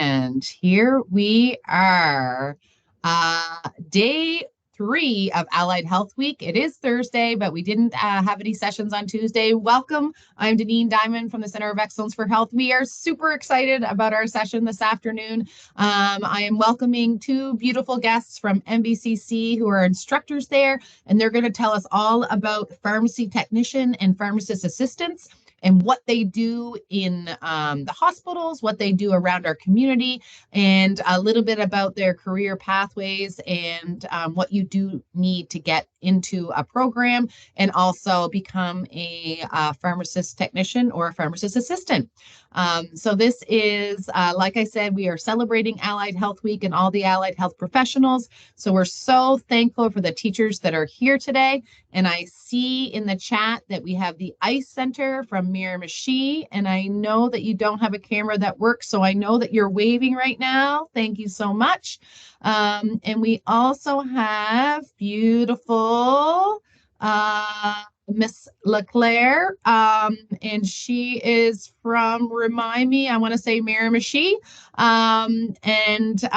And here we are, day 3 of Allied Health Week. It is Thursday, but we didn't have any sessions on Tuesday. Welcome. I'm Deneen Diamond from the Center of Excellence for Health. We are super excited about our session this afternoon. I am welcoming 2 beautiful guests from NBCC who are instructors there, and they're going to tell us all about pharmacy technician and pharmacist assistants and what they do in the hospitals, what they do around our community, and a little bit about their career pathways and what you do need to get into a program and also become a pharmacist technician or a pharmacist assistant. So this is, like I said, we are celebrating Allied Health Week and all the allied health professionals. So we're so thankful for the teachers that are here today. And I see in the chat that we have the ICE Center from Miramichi, and I know that you don't have a camera that works, so I know that you're waving right now. Thank you so much. And we also have beautiful Miss Leclerc, and she is from, remind me, I want to say Miramichi, and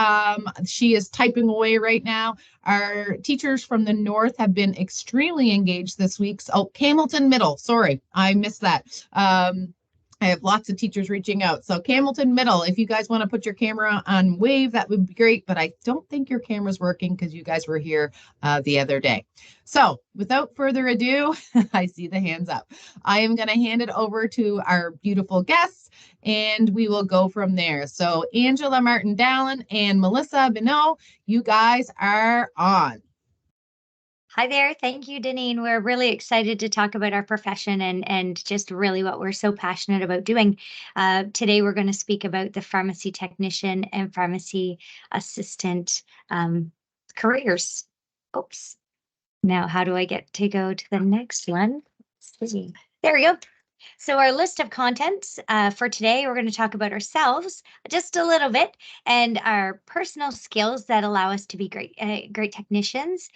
she is typing away right now. Our teachers from the north have been extremely engaged this week. Oh, Hamilton Middle, sorry, I missed that. I have lots of teachers reaching out. So Hamilton Middle, if you guys want to put your camera on wave, that would be great. But I don't think your camera's working because you guys were here the other day. So without further ado, I see the hands up. I am going to hand it over to our beautiful guests, and we will go from there. So Angela Martin Dallon and Melissa Benoit, you guys are on. Hi there. Thank you, Deneen. We're really excited to talk about our profession and just really what we're so passionate about doing. Today, we're going to speak about the pharmacy technician and pharmacy assistant careers. Oops. Now, how do I get to go to the next one? Let's see. There we go. So our list of contents for today, we're going to talk about ourselves just a little bit and our personal skills that allow us to be great technicians.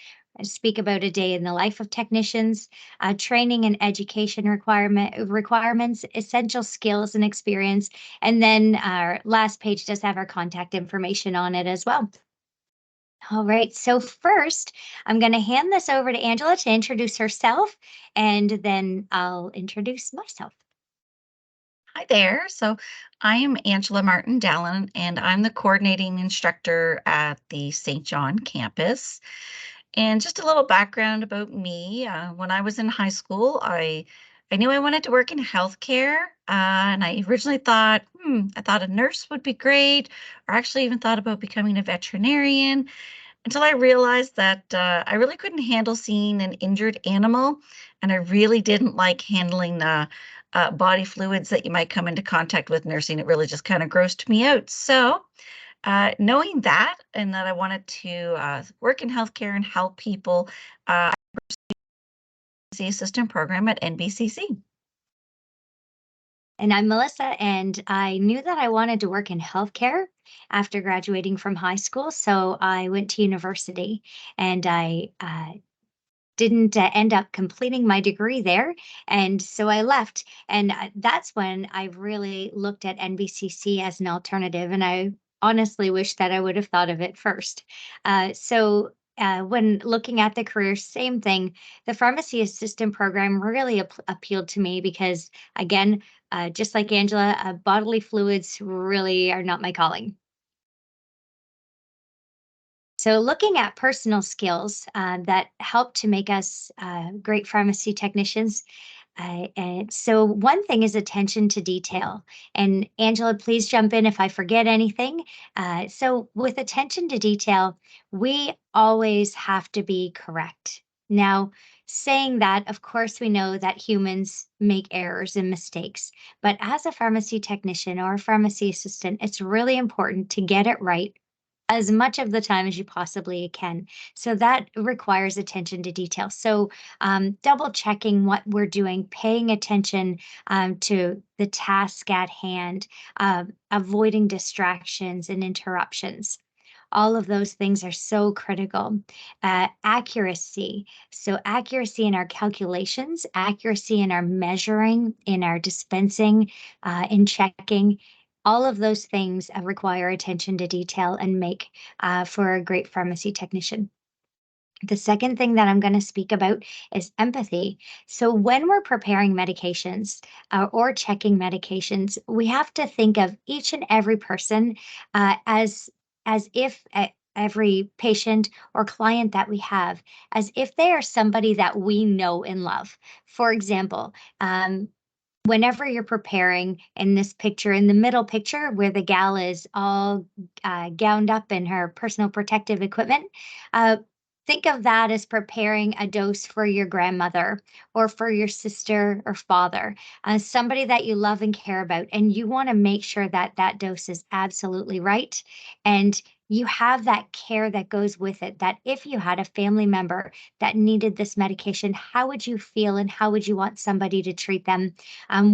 Speak about a day in the life of technicians, training and education requirements, essential skills and experience, and then our last page does have our contact information on it as well. All right, so first, I'm going to hand this over to Angela to introduce herself, and then I'll introduce myself. Hi there. So I am Angela Martin Dallon, and I'm the coordinating instructor at the St. John campus. And just a little background about me. When I was in high school, I knew I wanted to work in healthcare, and I originally thought, I thought a nurse would be great, or actually even thought about becoming a veterinarian, until I realized that I really couldn't handle seeing an injured animal, and I really didn't like handling body fluids that you might come into contact with nursing. It really just kind of grossed me out. So knowing that and that I wanted to work in healthcare and help people, I pursued the assistant program at NBCC. And I'm Melissa, and I knew that I wanted to work in healthcare after graduating from high school. So I went to university, and I didn't end up completing my degree there. And so I left. And that's when I really looked at NBCC as an alternative. And I honestly wish that I would have thought of it first. When looking at the career, same thing, the pharmacy assistant program really appealed to me because, again, just like Angela, bodily fluids really are not my calling. So looking at personal skills that help to make us great pharmacy technicians. And so one thing is attention to detail. And Angela, please jump in if I forget anything. So with attention to detail, we always have to be correct. Now, saying that, of course, we know that humans make errors and mistakes. But as a pharmacy technician or a pharmacy assistant, it's really important to get it right as much of the time as you possibly can. So that requires attention to detail. So double checking what we're doing, paying attention to the task at hand, avoiding distractions and interruptions. All of those things are so critical. Accuracy. So accuracy in our calculations, accuracy in our measuring, in our dispensing, in checking. All of those things require attention to detail and make for a great pharmacy technician. The second thing that I'm going to speak about is empathy. So, when we're preparing medications or checking medications, we have to think of each and every person as if every patient or client that we have, as if they are somebody that we know and love. For example, whenever you're preparing in this picture, in the middle picture where the gal is all gowned up in her personal protective equipment, uh, think of that as preparing a dose for your grandmother or for your sister or father, somebody that you love and care about. And you want to make sure that that dose is absolutely right. And you have that care that goes with it, that if you had a family member that needed this medication, how would you feel and how would you want somebody to treat them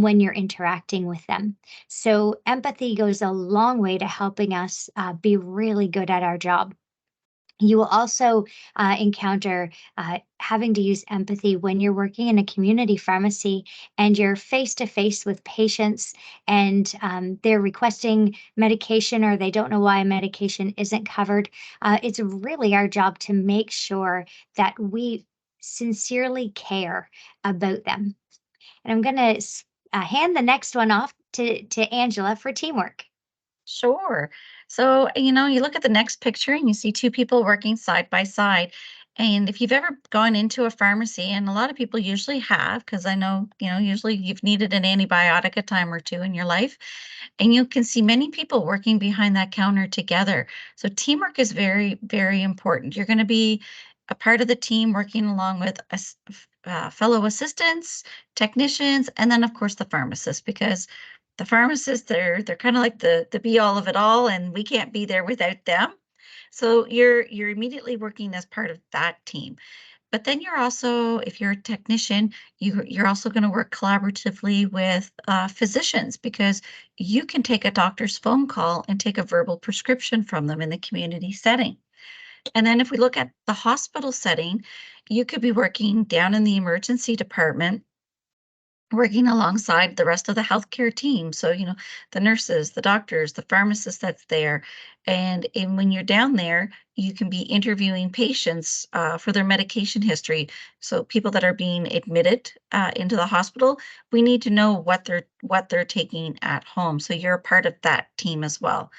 when you're interacting with them? So, empathy goes a long way to helping us be really good at our job. You will also encounter having to use empathy when you're working in a community pharmacy and you're face to face with patients and they're requesting medication or they don't know why a medication isn't covered. It's really our job to make sure that we sincerely care about them. And I'm going to hand the next one off to Angela for teamwork. Sure. So, you look at the next picture and you see two people working side by side. And if you've ever gone into a pharmacy, and a lot of people usually have, because I know, usually you've needed an antibiotic a time or two in your life, and you can see many people working behind that counter together. So, teamwork is very, very important. You're going to be a part of the team working along with fellow assistants, technicians, and then, of course, the pharmacist, because the pharmacists, they're kind of like the be all of it all, and we can't be there without them. So you're immediately working as part of that team. But then you're also, if you're a technician, you're also going to work collaboratively with physicians, because you can take a doctor's phone call and take a verbal prescription from them in the community setting. And then if we look at the hospital setting, you could be working down in the emergency department, working alongside the rest of the healthcare team. So, the nurses, the doctors, the pharmacists that's there. And when you're down there, you can be interviewing patients for their medication history. So people that are being admitted into the hospital, we need to know what they're taking at home. So you're a part of that team as well.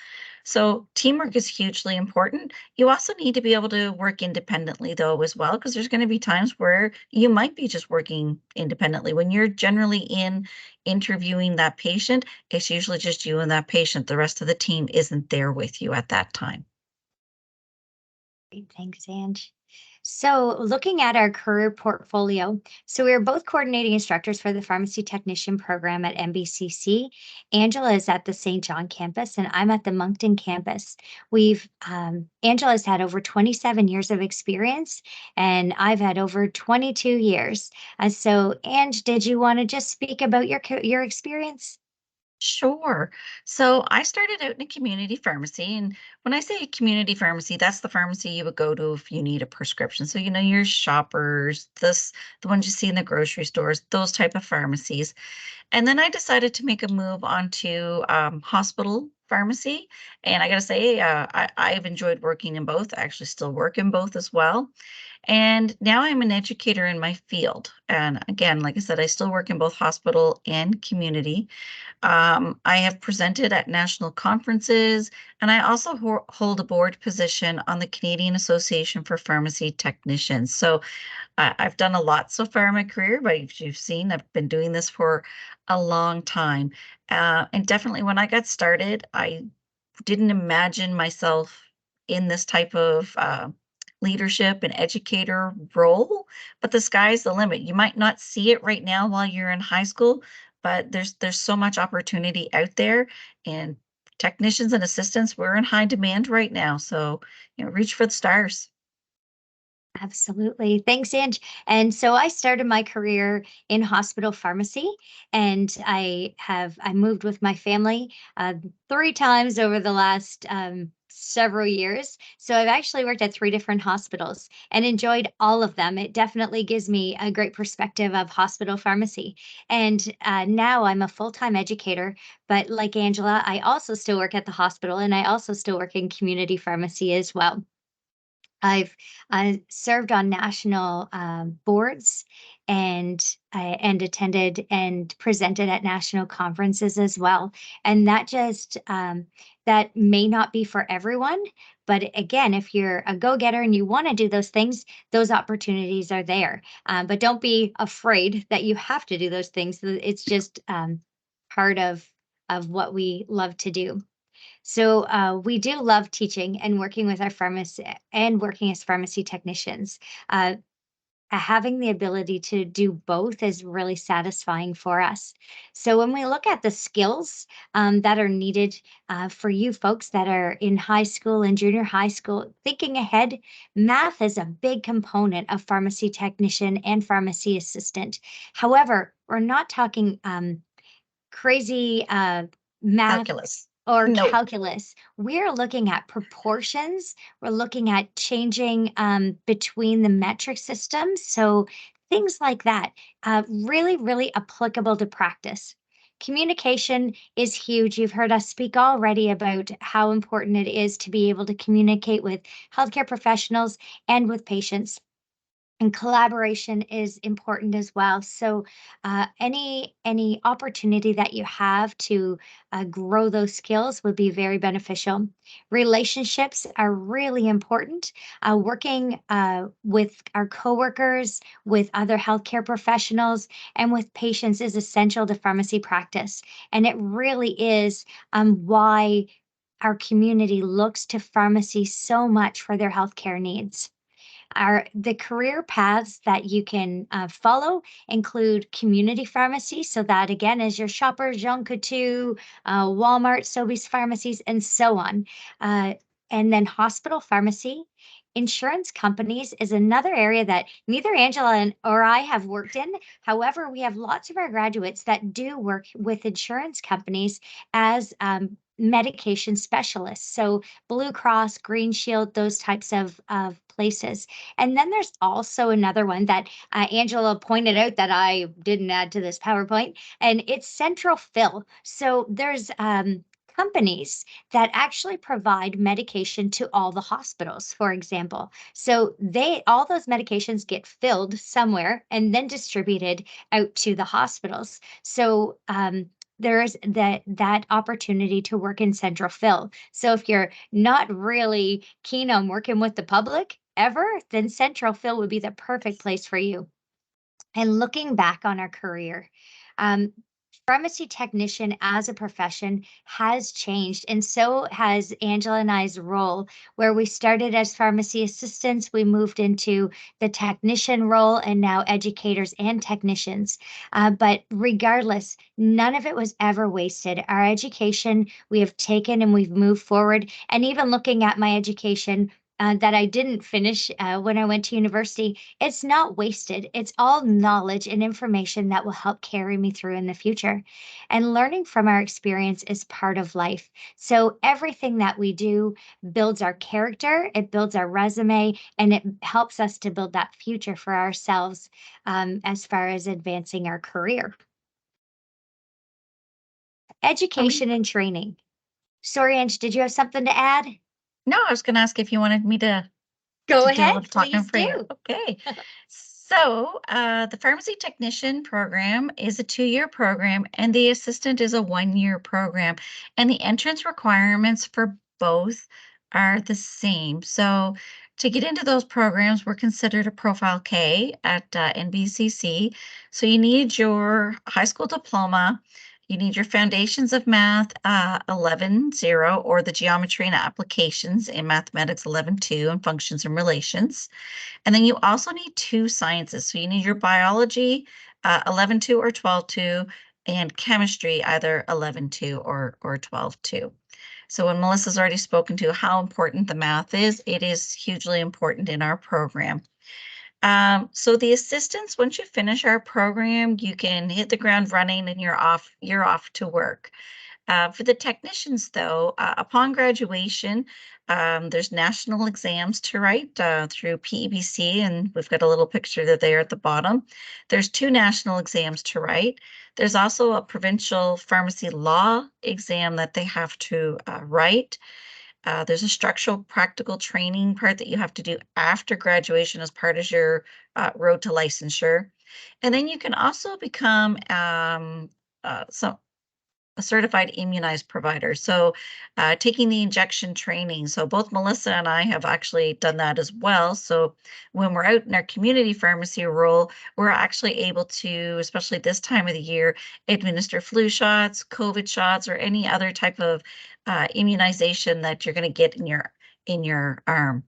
So teamwork is hugely important. You also need to be able to work independently, though, as well, because there's going to be times where you might be just working independently. When you're generally in interviewing that patient, it's usually just you and that patient. The rest of the team isn't there with you at that time. Great, thanks, Ange. So, looking at our career portfolio, so we are both coordinating instructors for the pharmacy technician program at NBCC. Angela is at the St. John campus, and I'm at the Moncton campus. Angela's had over 27 years of experience, and I've had over 22 years. So, Ange, did you want to just speak about your experience? Sure. So I started out in a community pharmacy. And when I say a community pharmacy, that's the pharmacy you would go to if you need a prescription. So, your shoppers, the ones you see in the grocery stores, those type of pharmacies. And then I decided to make a move onto hospital pharmacy. And I got to say, I've enjoyed working in both. I actually still work in both as well. And now I'm an educator in my field. And again, like I said, I still work in both hospital and community. I have presented at national conferences, and I also hold a board position on the Canadian Association for Pharmacy Technicians. So I've done a lot so far in my career, but if you've seen, I've been doing this for a long time. And definitely when I got started, I didn't imagine myself in this type of leadership and educator role, but the sky's the limit. You might not see it right now while you're in high school, but there's so much opportunity out there, and technicians and assistants, we're in high demand right now. So, reach for the stars. Absolutely. Thanks, Ange. And so I started my career in hospital pharmacy, and I moved with my family 3 times over the last several years. So I've actually worked at 3 different hospitals and enjoyed all of them. It definitely gives me a great perspective of hospital pharmacy. And now I'm a full-time educator, but like Angela, I also still work at the hospital, and I also still work in community pharmacy as well. I've served on national boards, and and attended and presented at national conferences as well. And that just that may not be for everyone, but again, if you're a go-getter and you want to do those things, those opportunities are there. But don't be afraid that you have to do those things. It's just part of what we love to do. So we do love teaching and working with our pharmacy and working as pharmacy technicians. Uh, Having the ability to do both is really satisfying for us. So when we look at the skills that are needed for you folks that are in high school and junior high school, thinking ahead, math is a big component of pharmacy technician and pharmacy assistant. However, we're not talking crazy math Calculus. or No. calculus. We're looking at proportions. We're looking at changing between the metric systems. So things like that, really, really applicable to practice. Communication is huge. You've heard us speak already about how important it is to be able to communicate with healthcare professionals and with patients, and collaboration is important as well. So any opportunity that you have to grow those skills would be very beneficial. Relationships are really important. Working with our coworkers, with other healthcare professionals, and with patients is essential to pharmacy practice, and it really is why our community looks to pharmacy so much for their healthcare needs. The career paths that you can follow include community pharmacy. So that again is your Shoppers, Jean Coutu, Walmart, Sobeys pharmacies, and so on. And then hospital pharmacy. Insurance companies is another area that neither Angela or I have worked in. However, we have lots of our graduates that do work with insurance companies as medication specialists. So Blue Cross, Green Shield, those types of places. And then there's also another one that Angela pointed out that I didn't add to this PowerPoint, and it's central fill. So there's companies that actually provide medication to all the hospitals, for example. So all those medications get filled somewhere and then distributed out to the hospitals. So there is that opportunity to work in central fill. So if you're not really keen on working with the public ever, then central fill would be the perfect place for you. And looking back on our career, um, pharmacy technician as a profession has changed, and so has Angela and I's role, where we started as pharmacy assistants, we moved into the technician role, and now educators and technicians. But regardless, none of it was ever wasted. Our education we have taken and we've moved forward, and even looking at my education that I didn't finish when I went to university, it's not wasted. It's all knowledge and information that will help carry me through in the future. And learning from our experience is part of life. So everything that we do builds our character, it builds our resume, and it helps us to build that future for ourselves as far as advancing our career. Education and training. Sorry, Ange, did you have something to add? No, I was going to ask if you wanted me to Go do a ahead, little talking please for you. do. Okay. So the pharmacy technician program is a 2-year program, and the assistant is a 1-year program. And the entrance requirements for both are the same. So to get into those programs, we're considered a Profile K at NBCC. So you need your high school diploma. You need your Foundations of Math 11.0, or the Geometry and Applications in Mathematics 11.2 and Functions and Relations. And then you also need 2 sciences. So you need your Biology 11.2 or 12.2, and Chemistry either 11.2 or 12.2. So when Melissa's already spoken to how important the math is, it is hugely important in our program. So the assistants, once you finish our program, you can hit the ground running and you're off to work. For the technicians, though, upon graduation, there's national exams to write through PEBC, and we've got a little picture there at the bottom. There's 2 national exams to write. There's also a provincial pharmacy law exam that they have to write. There's a structural practical training part that you have to do after graduation as part of your road to licensure. And then you can also become a certified immunized provider. So taking the injection training. So both Melissa and I have actually done that as well. So when we're out in our community pharmacy role, we're actually able to, especially this time of the year, administer flu shots, COVID shots, or any other type of immunization that you're going to get in your arm.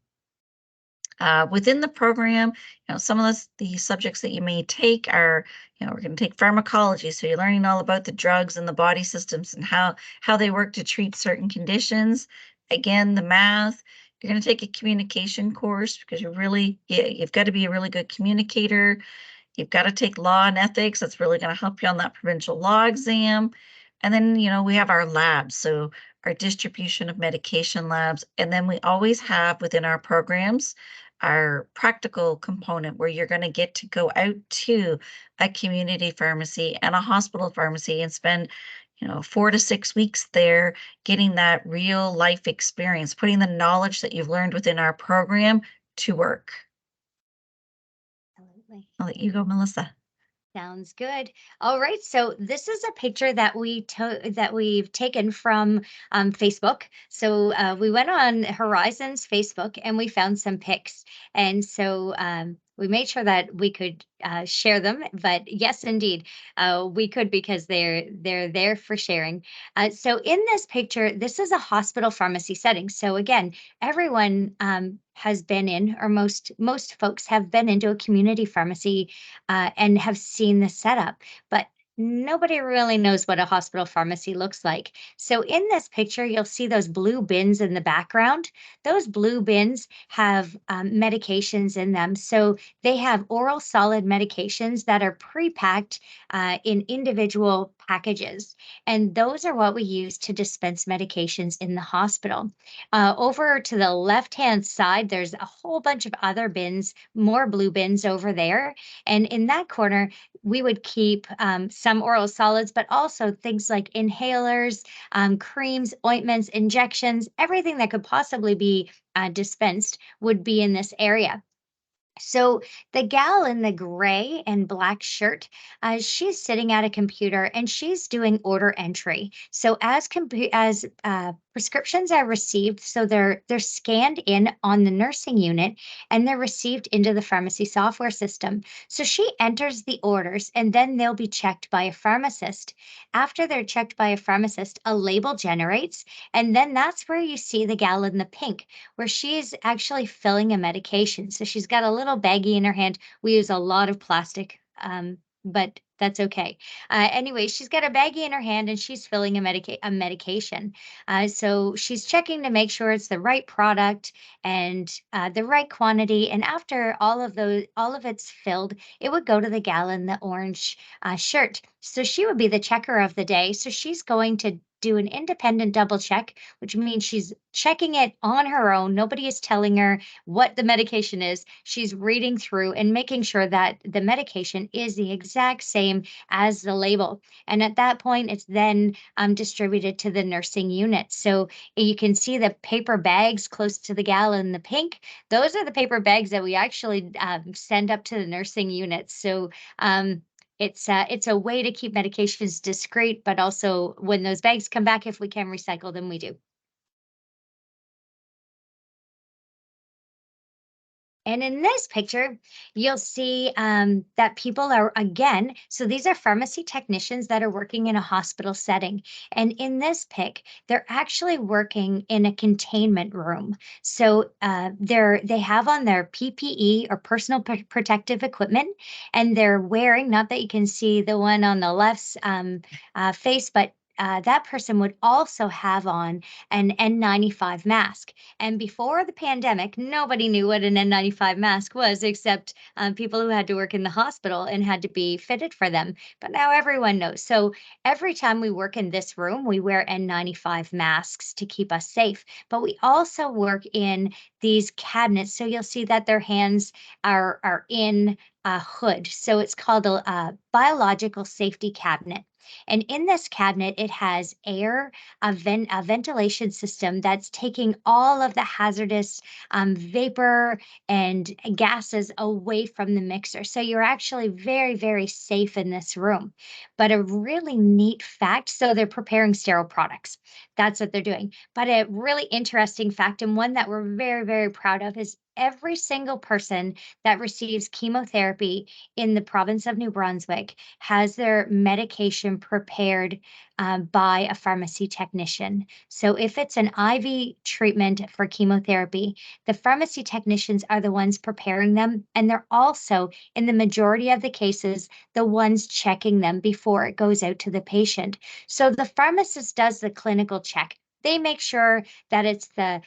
Within the program, some of the subjects that you may take are, we're going to take pharmacology. So you're learning all about the drugs and the body systems and how they work to treat certain conditions. Again, the math. You're going to take a communication course because you've got to be a really good communicator. You've got to take law and ethics. That's really going to help you on that provincial law exam. And then, we have our labs. So our distribution of medication labs. And then we always have within our programs our practical component where you're going to get to go out to a community pharmacy and a hospital pharmacy and spend 4 to 6 weeks there getting that real life experience, putting the knowledge that you've learned within our program to work. Absolutely. I'll let you go, Melissa. Sounds good. All right. So this is a picture that we've taken from Facebook. So we went on Horizon's Facebook and we found some pics, and so we made sure that we could share them. But yes, indeed, we could because they're there for sharing. So in this picture, this is a hospital pharmacy setting. So again, everyone has been in, or most folks have been into a community pharmacy and have seen the setup, but nobody really knows what a hospital pharmacy looks like. So in this picture, you'll see those blue bins in the background. Those blue bins have medications in them. So they have oral solid medications that are pre-packed in individual packages. And those are what we use to dispense medications in the hospital. Over to the left-hand side, there's a whole bunch of other bins, more blue bins over there. And in that corner, we would keep some oral solids, but also things like inhalers, creams, ointments, injections, everything that could possibly be dispensed would be in this area. So the gal in the gray and black shirt, she's sitting at a computer and she's doing order entry. So as prescriptions are received, so they're scanned in on the nursing unit and they're received into the pharmacy software system. So she enters the orders and then they'll be checked by a pharmacist. After they're checked by a pharmacist, a label generates, and then that's where you see the gal in the pink, where she's actually filling a medication. So she's got a little baggie in her hand. We use a lot of plastic, but that's okay. Anyway, she's got a baggie in her hand and she's filling a medication. So she's checking to make sure it's the right product and the right quantity. And after all of it's filled, it would go to the gal in the orange shirt. So she would be the checker of the day. So she's going to do an independent double check, which means she's checking it on her own. Nobody is telling her what the medication is. She's reading through and making sure that the medication is the exact same as the label. And at that point, it's then distributed to the nursing unit. So you can see the paper bags close to the gal in the pink. Those are the paper bags that we actually send up to the nursing unit. So it's a way to keep medications discreet, but also when those bags come back, if we can recycle them, we do. And in this picture, you'll see that people are, again, so these are pharmacy technicians that are working in a hospital setting. And in this pic, they're actually working in a containment room. So they have on their PPE, or personal protective equipment, and they're wearing, not that you can see the one on the left's face, but that person would also have on an N95 mask. And before the pandemic, nobody knew what an N95 mask was except people who had to work in the hospital and had to be fitted for them. But now everyone knows. So every time we work in this room, we wear N95 masks to keep us safe. But we also work in these cabinets. So you'll see that their hands are in a hood. So it's called a biological safety cabinet. And in this cabinet, it has air, a ventilation system that's taking all of the hazardous vapor and gases away from the mixer. So you're actually very, very safe in this room. But a really neat fact, so they're preparing sterile products. That's what they're doing. But a really interesting fact, and one that we're very, very proud of, is every single person that receives chemotherapy in the province of New Brunswick has their medication prepared by a pharmacy technician. So if it's an IV treatment for chemotherapy, the pharmacy technicians are the ones preparing them, and they're also, in the majority of the cases, the ones checking them before it goes out to the patient. So the pharmacist does the clinical check. They make sure that it's the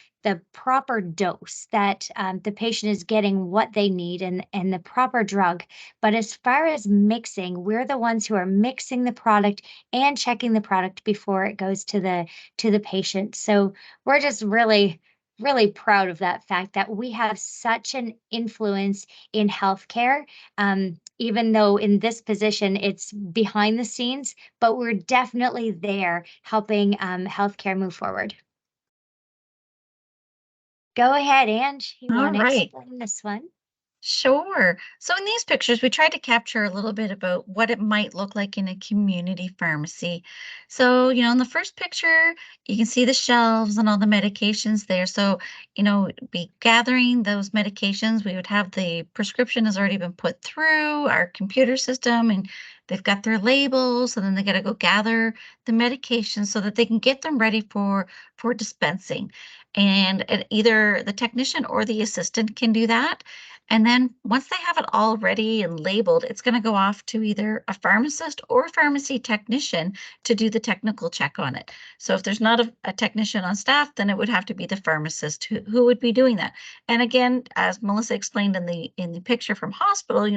proper dose, that the patient is getting what they need and the proper drug. But as far as mixing, we're the ones who are mixing the product and checking the product before it goes to the patient. So we're just really, really proud of that fact that we have such an influence in healthcare. Even though in this position it's behind the scenes, but we're definitely there helping healthcare move forward. Go ahead, Ange. You All want to right. explain this one? Sure. So in these pictures, we tried to capture a little bit about what it might look like in a community pharmacy. So, in the first picture, you can see the shelves and all the medications there. So, be gathering those medications. We would have the prescription has already been put through our computer system and they've got their labels, and then they got to go gather the medications so that they can get them ready for dispensing. And either the technician or the assistant can do that. And then once they have it all ready and labeled, it's going to go off to either a pharmacist or a pharmacy technician to do the technical check on it. So if there's not a technician on staff, then it would have to be the pharmacist who would be doing that. And again, as Melissa explained in the picture from hospital,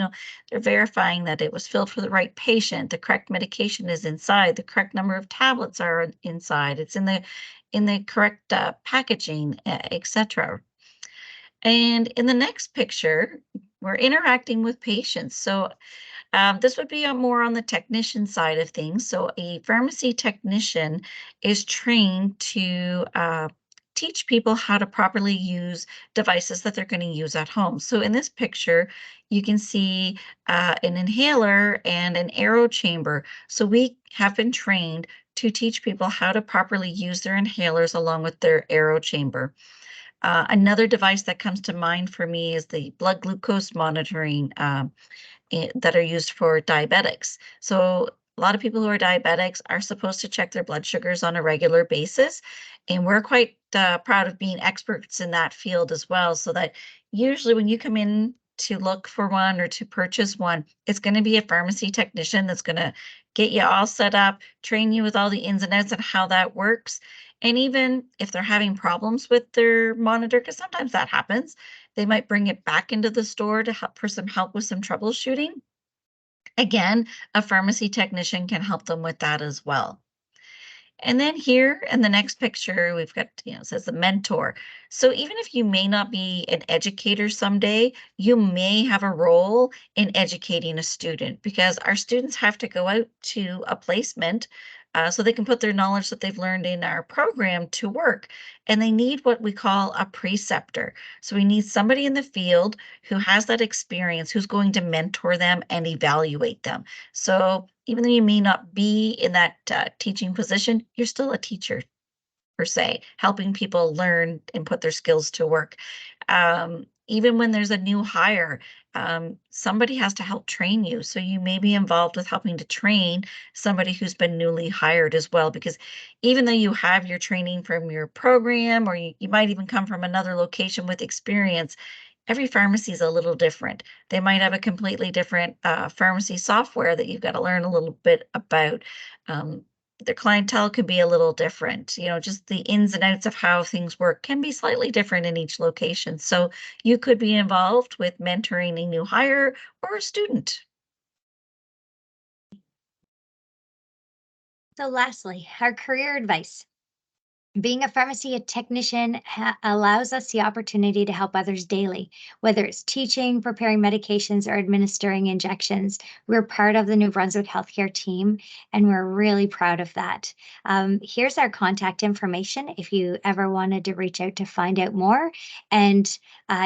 they're verifying that it was filled for the right patient, the correct medication is inside, the correct number of tablets are inside, it's in the correct packaging, etc. And in the next picture, we're interacting with patients. So this would be more on the technician side of things. So a pharmacy technician is trained to teach people how to properly use devices that they're going to use at home. So in this picture, you can see an inhaler and an aero chamber. So we have been trained to teach people how to properly use their inhalers along with their aero chamber. Another device that comes to mind for me is the blood glucose monitoring that are used for diabetics. So a lot of people who are diabetics are supposed to check their blood sugars on a regular basis. And we're quite proud of being experts in that field as well. So that usually when you come in to look for one or to purchase one, it's going to be a pharmacy technician that's going to get you all set up, train you with all the ins and outs and how that works. And even if they're having problems with their monitor, because sometimes that happens, they might bring it back into the store to help for some help with some troubleshooting. Again, a pharmacy technician can help them with that as well. And then here in the next picture, we've got, it says the mentor. So even if you may not be an educator someday, you may have a role in educating a student, because our students have to go out to a placement so they can put their knowledge that they've learned in our program to work. And they need what we call a preceptor. So we need somebody in the field who has that experience, who's going to mentor them and evaluate them. So even though you may not be in that teaching position, you're still a teacher per se, helping people learn and put their skills to work. Even when there's a new hire, somebody has to help train you. So you may be involved with helping to train somebody who's been newly hired as well, because even though you have your training from your program, or you might even come from another location with experience, every pharmacy is a little different. They might have a completely different pharmacy software that you've got to learn a little bit about. their clientele could be a little different. Just the ins and outs of how things work can be slightly different in each location. So you could be involved with mentoring a new hire or a student. So lastly, our career advice. Being a pharmacy technician allows us the opportunity to help others daily, whether it's teaching, preparing medications, or administering injections. We're part of the New Brunswick healthcare team, and we're really proud of that. Here's our contact information if you ever wanted to reach out to find out more. And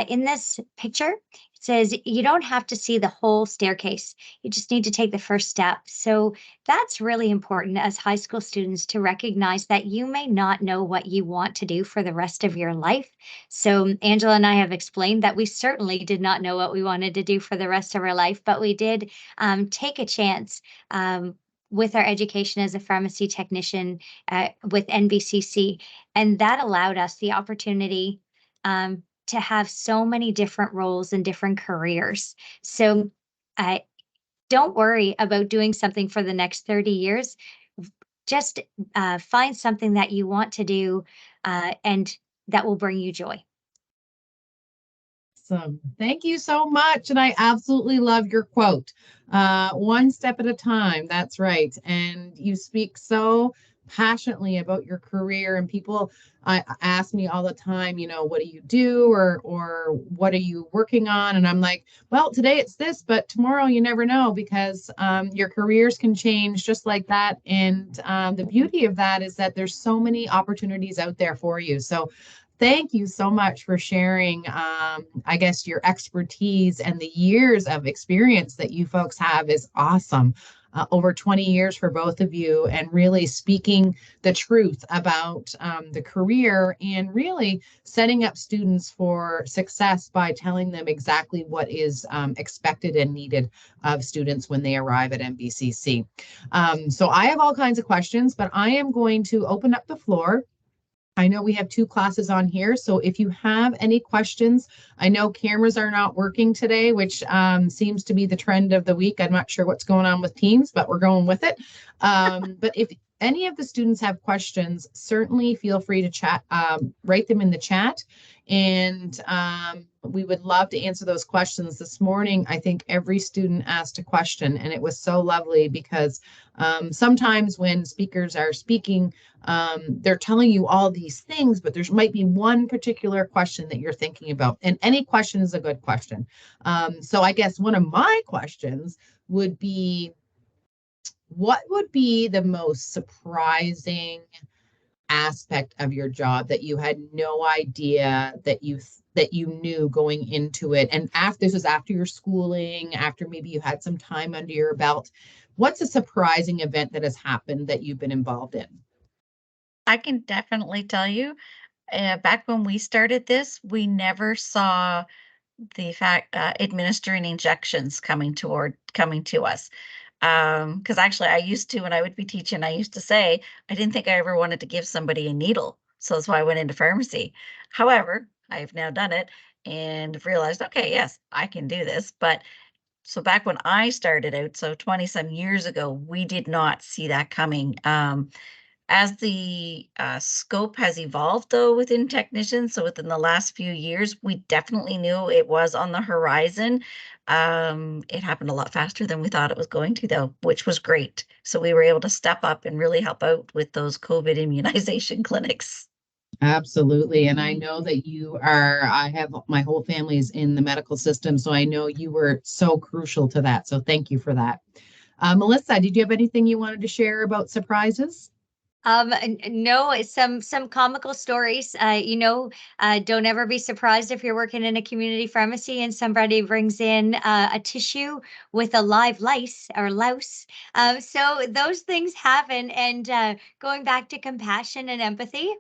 in this picture, it says you don't have to see the whole staircase. You just need to take the first step. So that's really important as high school students to recognize that you may not know what you want to do for the rest of your life. So Angela and I have explained that we certainly did not know what we wanted to do for the rest of our life, but we did take a chance with our education as a pharmacy technician with NBCC. And that allowed us the opportunity to have so many different roles and different careers. So don't worry about doing something for the next 30 years. Just find something that you want to do and that will bring you joy. Awesome. Thank you so much. And I absolutely love your quote. One step at a time. That's right. And you speak so passionately about your career, and people ask me all the time, what do you do, or what are you working on? And I'm like, well, today it's this, but tomorrow you never know, because your careers can change just like that. And the beauty of that is that there's so many opportunities out there for you. So thank you so much for sharing, I guess, your expertise and the years of experience that you folks have is awesome. Over 20 years for both of you, and really speaking the truth about the career, and really setting up students for success by telling them exactly what is expected and needed of students when they arrive at NBCC. So I have all kinds of questions, but I am going to open up the floor. I know we have 2 classes on here, so if you have any questions, I know cameras are not working today, which seems to be the trend of the week. I'm not sure what's going on with Teams, but we're going with it. But if any of the students have questions, certainly feel free to chat, write them in the chat, and we would love to answer those questions. This morning, I think every student asked a question, and it was so lovely because sometimes when speakers are speaking, they're telling you all these things, but there might be one particular question that you're thinking about, and any question is a good question. So I guess one of my questions would be, what would be the most surprising aspect of your job that you had no idea that you knew going into it? And after this was after your schooling, after maybe you had some time under your belt, what's a surprising event that has happened that you've been involved in? I can definitely tell you, back when we started this, we never saw the fact administering injections coming to us. Because actually, I used to, when I would be teaching, I used to say I didn't think I ever wanted to give somebody a needle, so that's why I went into pharmacy. However, I have now done it and realized, okay, yes, I can do this. But so back when I started out, so 20 some years ago, we did not see that coming. As the scope has evolved, though, within technicians, so within the last few years, we definitely knew it was on the horizon. It happened a lot faster than we thought it was going to, though, which was great. So we were able to step up and really help out with those COVID immunization clinics. Absolutely. And I know that I have my whole family's in the medical system, so I know you were so crucial to that. So thank you for that. Melissa, did you have anything you wanted to share about surprises? No, it's some comical stories. Don't ever be surprised if you're working in a community pharmacy and somebody brings in a tissue with a live lice or louse. So those things happen. And going back to compassion and empathy,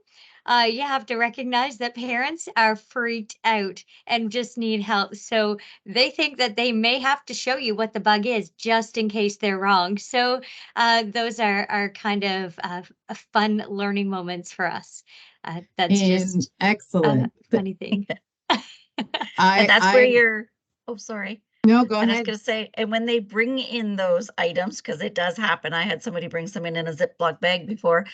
you have to recognize that parents are freaked out and just need help. So they think that they may have to show you what the bug is just in case they're wrong. So those are kind of fun learning moments for us. That's And just a excellent. funny thing. And that's where I you're, oh, sorry. No, go And I was ahead. going to say, and when they bring in those items, because it does happen, I had somebody bring some in a Ziploc bag before,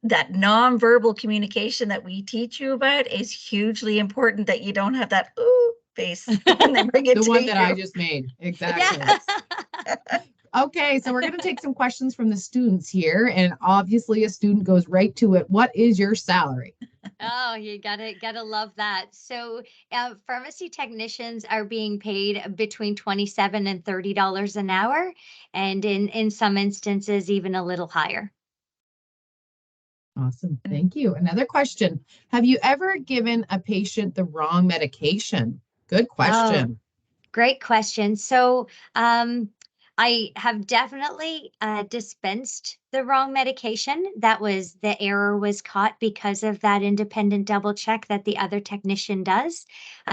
that nonverbal communication that we teach you about is hugely important, that you don't have that ooh face when they bring it The to one that I you. just made. Exactly. Yes. Okay, so we're going to take some questions from the students here, and obviously a student goes right to it. What is your salary? Oh, you gotta love that. So, pharmacy technicians are being paid between 27 and $30 an hour, and in some instances, even a little higher. Awesome. Thank you. Another question. Have you ever given a patient the wrong medication? Good Oh, question. great question. So, I have definitely dispensed the wrong medication. The error was caught because of that independent double check that the other technician does.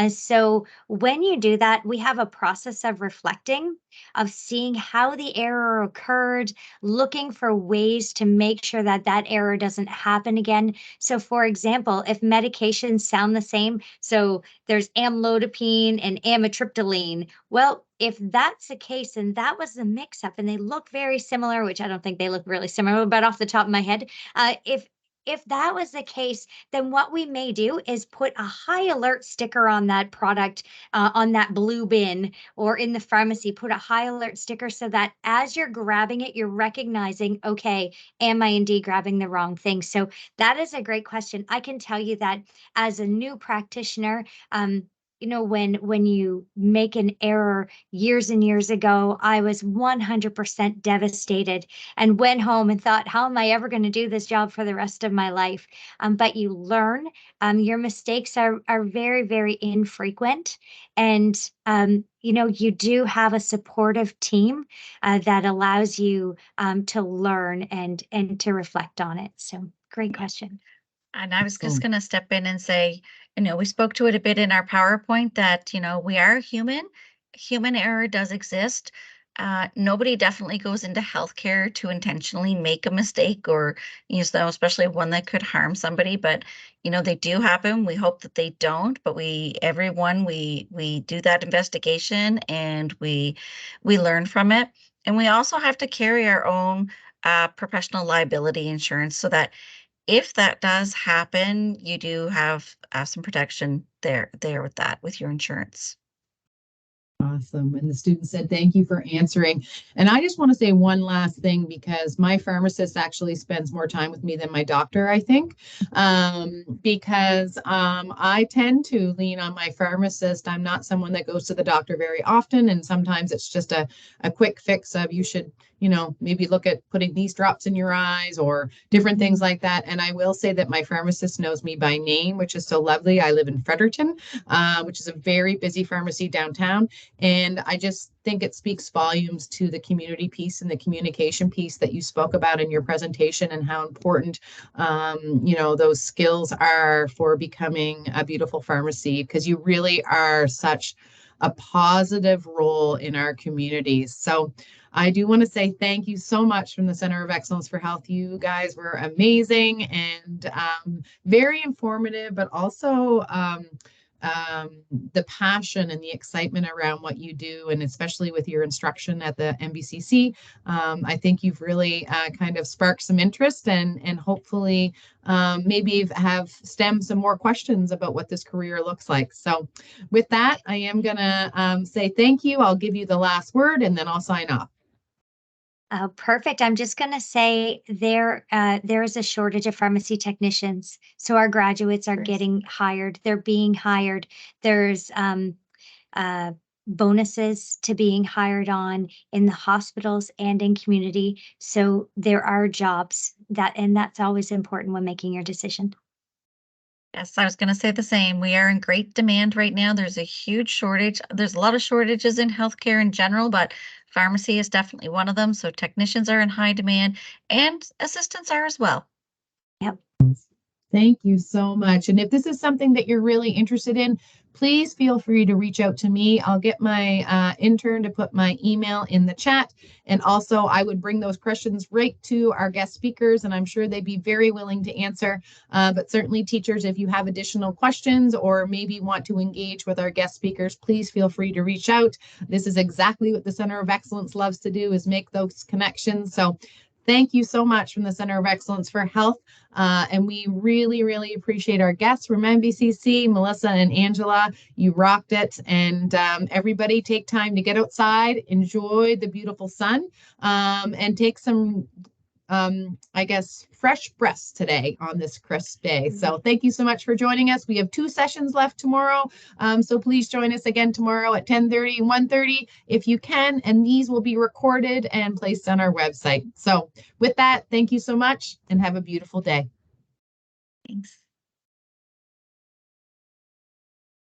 So, when you do that, we have a process of reflecting, of seeing how the error occurred, looking for ways to make sure that that error doesn't happen again. So, for example, if medications sound the same, so there's amlodipine and amitriptyline. Well, if that's the case and that was the mix up and they look very similar, which I don't think they look really similar, but off the top of my head, if that was the case, then what we may do is put a high alert sticker on that product, on that blue bin, or in the pharmacy, put a high alert sticker so that as you're grabbing it, you're recognizing, okay, am I indeed grabbing the wrong thing? So that is a great question. I can tell you that as a new practitioner, when you make an error years and years ago, I was 100% devastated and went home and thought, how am I ever going to do this job for the rest of my life? But you learn. Your mistakes are very, very infrequent, and you do have a supportive team that allows you to learn and to reflect on it. So, great question. And I was just Excellent. going to step in and say, we spoke to it a bit in our PowerPoint that, we are human. Human error does exist. Nobody definitely goes into healthcare to intentionally make a mistake or, especially one that could harm somebody. But, they do happen. We hope that they don't. But we do that investigation and we learn from it. And we also have to carry our own professional liability insurance so that if that does happen, you do have some protection there with that, with your insurance. Awesome. And the student said, thank you for answering. And I just want to say one last thing because my pharmacist actually spends more time with me than my doctor, I think, because I tend to lean on my pharmacist. I'm not someone that goes to the doctor very often. And sometimes it's just a quick fix of you should, maybe look at putting these drops in your eyes or different things like that. And I will say that my pharmacist knows me by name, which is so lovely. I live in Fredericton, which is a very busy pharmacy downtown. And I just think it speaks volumes to the community piece and the communication piece that you spoke about in your presentation and how important, those skills are for becoming a beautiful pharmacy because you really are such a positive role in our communities. So I do want to say thank you so much from the Center of Excellence for Health. You guys were amazing and very informative, but also the passion and the excitement around what you do, and especially with your instruction at the NBCC. I think you've really kind of sparked some interest and hopefully maybe have stemmed some more questions about what this career looks like. So with that, I am going to say thank you. I'll give you the last word and then I'll sign off. Oh, perfect. I'm just going to say there is a shortage of pharmacy technicians. So our graduates are getting hired. They're being hired. There's uh, bonuses to being hired on in the hospitals and in community. So there are jobs and that's always important when making your decision. Yes, I was going to say the same. We are in great demand right now. There's a huge shortage. There's a lot of shortages in healthcare in general, but pharmacy is definitely one of them. So technicians are in high demand and assistants are as well. Yep. Thank you so much. And if this is something that you're really interested in, please feel free to reach out to me. I'll get my intern to put my email in the chat. And also, I would bring those questions right to our guest speakers, and I'm sure they'd be very willing to answer. But certainly, teachers, if you have additional questions or maybe want to engage with our guest speakers, please feel free to reach out. This is exactly what the Center of Excellence loves to do, is make those connections. So thank you so much from the Center of Excellence for Health. And we really, really appreciate our guests from NBCC, Melissa and Angela. You rocked it. And everybody take time to get outside, enjoy the beautiful sun, and take some, I guess, fresh breaths today on this crisp day. So thank you so much for joining us. We have 2 sessions left tomorrow. So please join us again tomorrow at 10:30 and 1:30 if you can. And these will be recorded and placed on our website. So with that, thank you so much and have a beautiful day. Thanks.